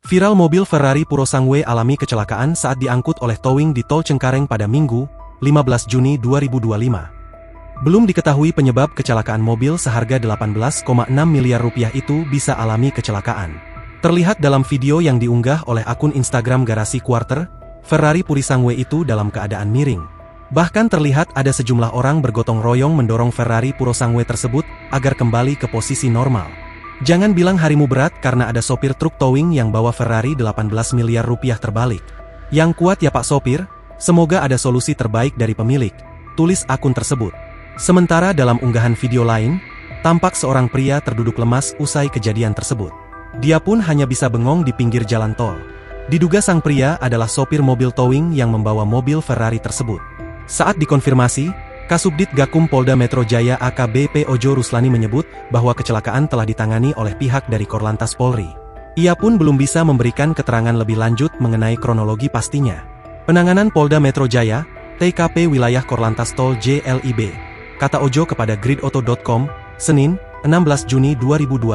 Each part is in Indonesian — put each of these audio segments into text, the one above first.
Viral mobil Ferrari Purosangue alami kecelakaan saat diangkut oleh towing di Tol Cengkareng pada Minggu, 15 Juni 2025. Belum diketahui penyebab kecelakaan mobil seharga 18,6 miliar rupiah itu bisa alami kecelakaan. Terlihat dalam video yang diunggah oleh akun Instagram Garasi Quarter, Ferrari Purosangue itu dalam keadaan miring. Bahkan terlihat ada sejumlah orang bergotong royong mendorong Ferrari Purosangue tersebut agar kembali ke posisi normal. Jangan bilang harimu berat karena ada sopir truk towing yang bawa Ferrari 18 miliar rupiah terbalik. Yang kuat ya Pak Sopir, semoga ada solusi terbaik dari pemilik, tulis akun tersebut. Sementara dalam unggahan video lain, tampak seorang pria terduduk lemas usai kejadian tersebut. Dia pun hanya bisa bengong di pinggir jalan tol. Diduga sang pria adalah sopir mobil towing yang membawa mobil Ferrari tersebut. Saat dikonfirmasi, Kasubdit Gakum Polda Metro Jaya AKBP Ojo Ruslani menyebut bahwa kecelakaan telah ditangani oleh pihak dari Korlantas Polri. Ia pun belum bisa memberikan keterangan lebih lanjut mengenai kronologi pastinya. Penanganan Polda Metro Jaya, TKP Wilayah Korlantas Tol JLIB, kata Ojo kepada gridauto.com, Senin, 16 Juni 2025.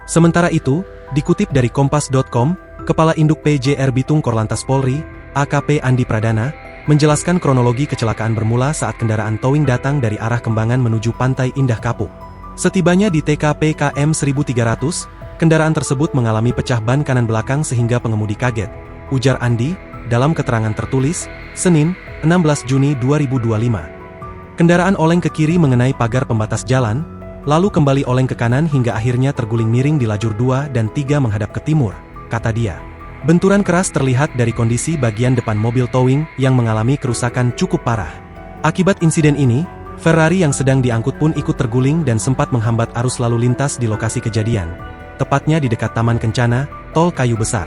Sementara itu, dikutip dari kompas.com, Kepala Induk PJR Bitung Korlantas Polri, AKP Andi Pradana, menjelaskan kronologi kecelakaan bermula saat kendaraan towing datang dari arah Kembangan menuju Pantai Indah Kapuk. Setibanya di TKP KM 1300, kendaraan tersebut mengalami pecah ban kanan belakang sehingga pengemudi kaget, ujar Andi, dalam keterangan tertulis, Senin, 16 Juni 2025. Kendaraan oleng ke kiri mengenai pagar pembatas jalan, lalu kembali oleng ke kanan hingga akhirnya terguling miring di lajur 2 dan 3 menghadap ke timur, kata dia. Benturan keras terlihat dari kondisi bagian depan mobil towing yang mengalami kerusakan cukup parah. Akibat insiden ini, Ferrari yang sedang diangkut pun ikut terguling dan sempat menghambat arus lalu lintas di lokasi kejadian, tepatnya di dekat Taman Kencana, Tol Kayu Besar.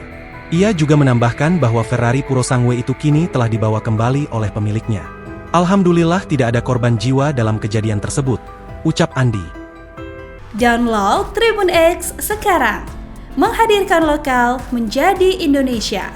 Ia juga menambahkan bahwa Ferrari Purosangue itu kini telah dibawa kembali oleh pemiliknya. Alhamdulillah tidak ada korban jiwa dalam kejadian tersebut, ucap Andi. Download Tribun X sekarang. Menghadirkan lokal menjadi Indonesia.